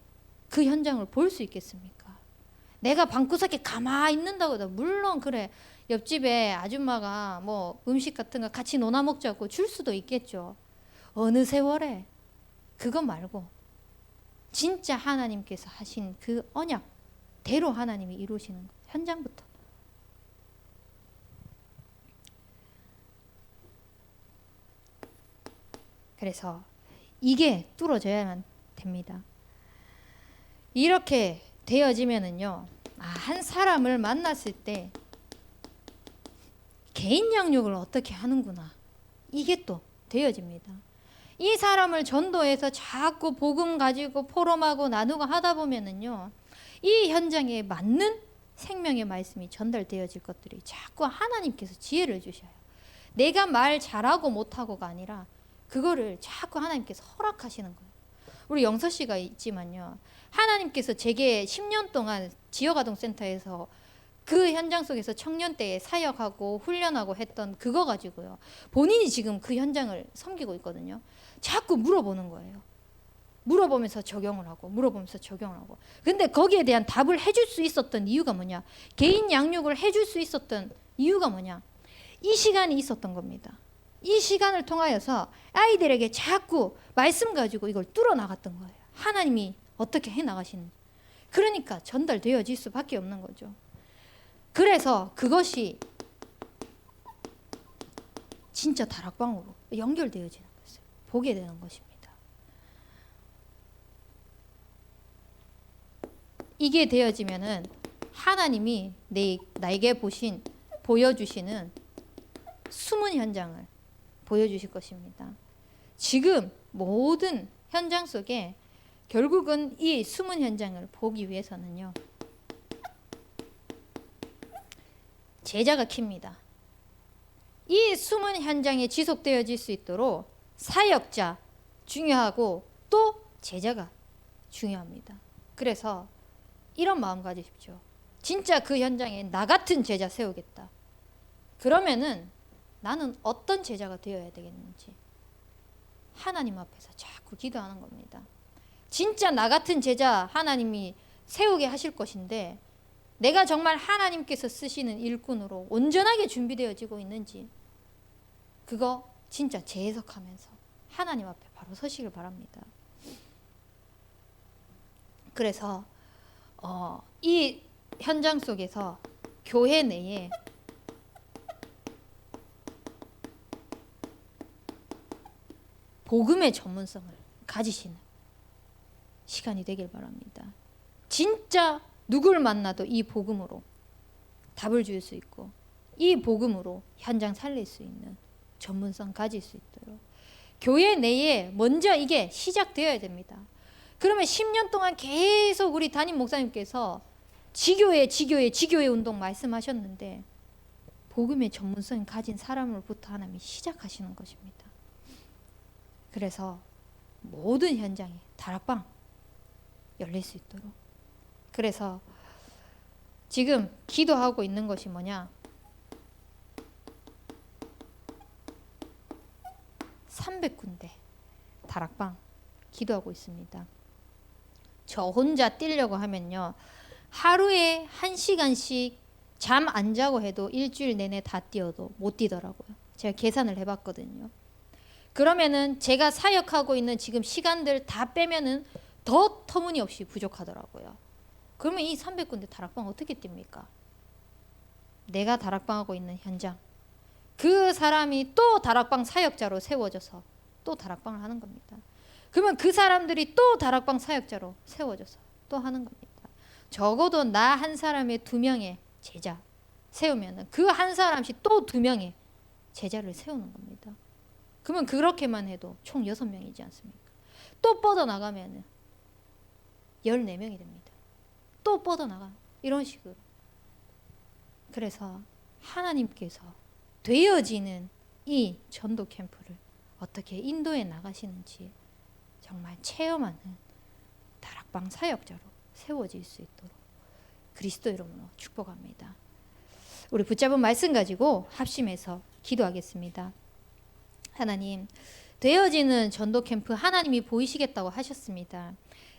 그 현장을 볼 수 있겠습니까? 내가 방구석에 가만히 있는다고 해도 물론 그래 옆집에 아줌마가 뭐 음식 같은 거 같이 나눠 먹자고 줄 수도 있겠죠. 어느 세월에 그거 말고 진짜 하나님께서 하신 그 언약대로 하나님이 이루시는 것, 현장부터. 그래서 이게 뚫어져야만 됩니다. 이렇게 되어지면은요, 한 사람을 만났을 때 개인 양육을 어떻게 하는구나, 이게 또 되어집니다. 이 사람을 전도해서 자꾸 복음 가지고 포럼하고 나누고 하다 보면은요, 이 현장에 맞는 생명의 말씀이 전달되어질 것들이 자꾸 하나님께서 지혜를 주셔요. 내가 말 잘하고 못하고가 아니라 그거를 자꾸 하나님께서 허락하시는 거예요. 우리 영서 씨가 있지만요, 하나님께서 제게 10년 동안 지역아동센터에서 그 현장 속에서 청년 때에 사역하고 훈련하고 했던 그거 가지고요, 본인이 지금 그 현장을 섬기고 있거든요. 자꾸 물어보는 거예요. 물어보면서 적용을 하고 물어보면서 적용을 하고. 근데 거기에 대한 답을 해줄 수 있었던 이유가 뭐냐, 개인 양육을 해줄 수 있었던 이유가 뭐냐, 이 시간이 있었던 겁니다. 이 시간을 통하여서 아이들에게 자꾸 말씀 가지고 이걸 뚫어 나갔던 거예요. 하나님이 어떻게 해 나가시는지. 그러니까 전달되어질 수밖에 없는 거죠. 그래서 그것이 진짜 다락방으로 연결되어지는 것을 보게 되는 것입니다. 이게 되어지면은 하나님이 나에게 보여주시는 숨은 현장을 보여주실 것입니다. 지금 모든 현장 속에 결국은 이 숨은 현장을 보기 위해서는요, 제자가 킵니다. 이 숨은 현장에 지속되어질 수 있도록 사역자 중요하고 또 제자가 중요합니다. 그래서 이런 마음 가지십시오. 진짜 그 현장에 나 같은 제자 세우겠다. 그러면은 나는 어떤 제자가 되어야 되겠는지 하나님 앞에서 자꾸 기도하는 겁니다. 진짜 나 같은 제자 하나님이 세우게 하실 것인데, 내가 정말 하나님께서 쓰시는 일꾼으로 온전하게 준비되어지고 있는지, 그거 진짜 재해석하면서 하나님 앞에 바로 서시길 바랍니다. 그래서 이 현장 속에서 교회 내에 복음의 전문성을 가지시는 시간이 되길 바랍니다. 진짜 누굴 만나도 이 복음으로 답을 줄 수 있고 이 복음으로 현장 살릴 수 있는 전문성 가질 수 있도록 교회 내에 먼저 이게 시작되어야 됩니다. 그러면 10년 동안 계속 우리 담임 목사님께서 지교회 운동 말씀하셨는데, 복음의 전문성을 가진 사람으로부터 하나님이 시작하시는 것입니다. 그래서 모든 현장에 다락방 열릴 수 있도록. 그래서 지금 기도하고 있는 것이 뭐냐, 300군데 다락방 기도하고 있습니다. 저 혼자 뛰려고 하면요, 하루에 1시간씩 잠 안 자고 해도 일주일 내내 다 뛰어도 못 뛰더라고요. 제가 계산을 해봤거든요. 그러면은 제가 사역하고 있는 지금 시간들 다 빼면은 더 터무니없이 부족하더라고요. 그러면 이 300군데 다락방 어떻게 뜁니까? 내가 다락방하고 있는 현장, 그 사람이 또 다락방 사역자로 세워져서 또 다락방을 하는 겁니다. 그러면 그 사람들이 또 다락방 사역자로 세워져서 또 하는 겁니다. 적어도 나 한 사람의 2명의 제자 세우면 그 한 사람씩 또 2명의 제자를 세우는 겁니다. 그러면 그렇게만 해도 총 6명이지 않습니까? 또 뻗어나가면 14명이 됩니다. 또 뻗어나가, 이런 식으로. 그래서 하나님께서 되어지는 이 전도 캠프를 어떻게 인도해 나가시는지 정말 체험하는 다락방 사역자로 세워질 수 있도록 그리스도 이름으로 축복합니다. 우리 붙잡은 말씀 가지고 합심해서 기도하겠습니다. 하나님, 되어지는 전도 캠프 하나님이 보이시겠다고 하셨습니다.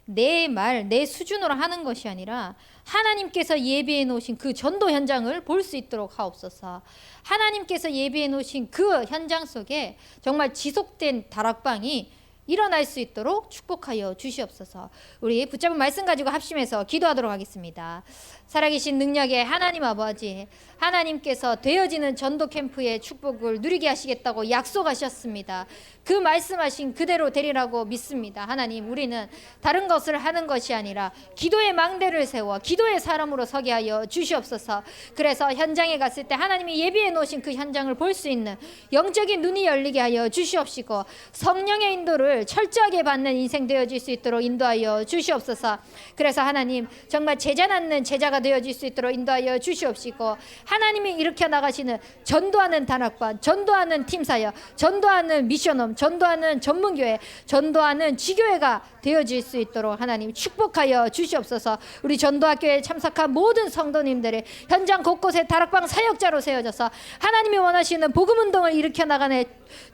내 말, 내 수준으로 하는 것이 아니라 하나님께서 예비해 놓으신 그 전도 현장을 볼 수 있도록 하옵소서. 하나님께서 예비해 놓으신 그 현장 속에 정말 지속된 다락방이 일어날 수 있도록 축복하여 주시옵소서. 우리 붙잡은 말씀 가지고 합심해서 기도하도록 하겠습니다. 살아계신 능력의 하나님 아버지, 하나님께서 되어지는 전도 캠프의 축복을 누리게 하시겠다고 약속하셨습니다. 그 말씀하신 그대로 되리라고 믿습니다. 하나님, 우리는 다른 것을 하는 것이 아니라 기도의 망대를 세워 기도의 사람으로 서게 하여 주시옵소서. 그래서 현장에 갔을 때 하나님이 예비해 놓으신 그 현장을 볼 수 있는 영적인 눈이 열리게 하여 주시옵시고, 성령의 인도를 철저하게 받는 인생 되어질 수 있도록 인도하여 주시옵소서. 그래서 하나님, 정말 제자 낳는 제자가 되어질 수 있도록 인도하여 주시옵시고, 하나님이 일으켜 나가시는 전도하는 단학반, 전도하는 팀사역, 전도하는 미션홈, 전도하는 전문교회, 전도하는 지교회가 되어질 수 있도록 하나님 축복하여 주시옵소서. 우리 전도학교에 참석한 모든 성도님들의 현장 곳곳에 다락방 사역자로 세워져서 하나님이 원하시는 복음운동을 일으켜 나가는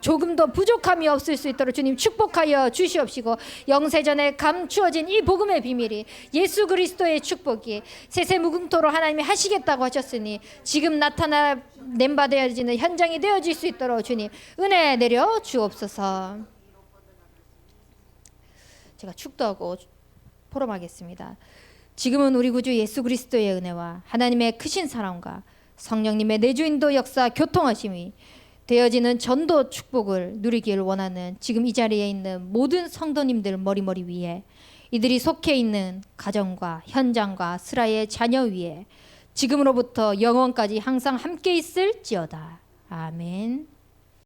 조금도 부족함이 없을 수 있도록 주님 축복하여 주시옵시고, 영세전에 감추어진 이 복음의 비밀이, 예수 그리스도의 축복이 세세무궁토로 하나님이 하시겠다고 하셨으니 지금 나타낸 바 되어지는 현장이 되어질 수 있도록 주님 은혜 내려 주옵소서. 제가 축도하고 포럼하겠습니다. 지금은 우리 구주 예수 그리스도의 은혜와 하나님의 크신 사랑과 성령님의 내주인도 역사 교통하심이 되어지는 전도 축복을 누리기를 원하는 지금 이 자리에 있는 모든 성도님들 머리 위에, 이들이 속해 있는 가정과 현장과 스라의 자녀 위에 지금으로부터 영원까지 항상 함께 있을지어다. 아멘.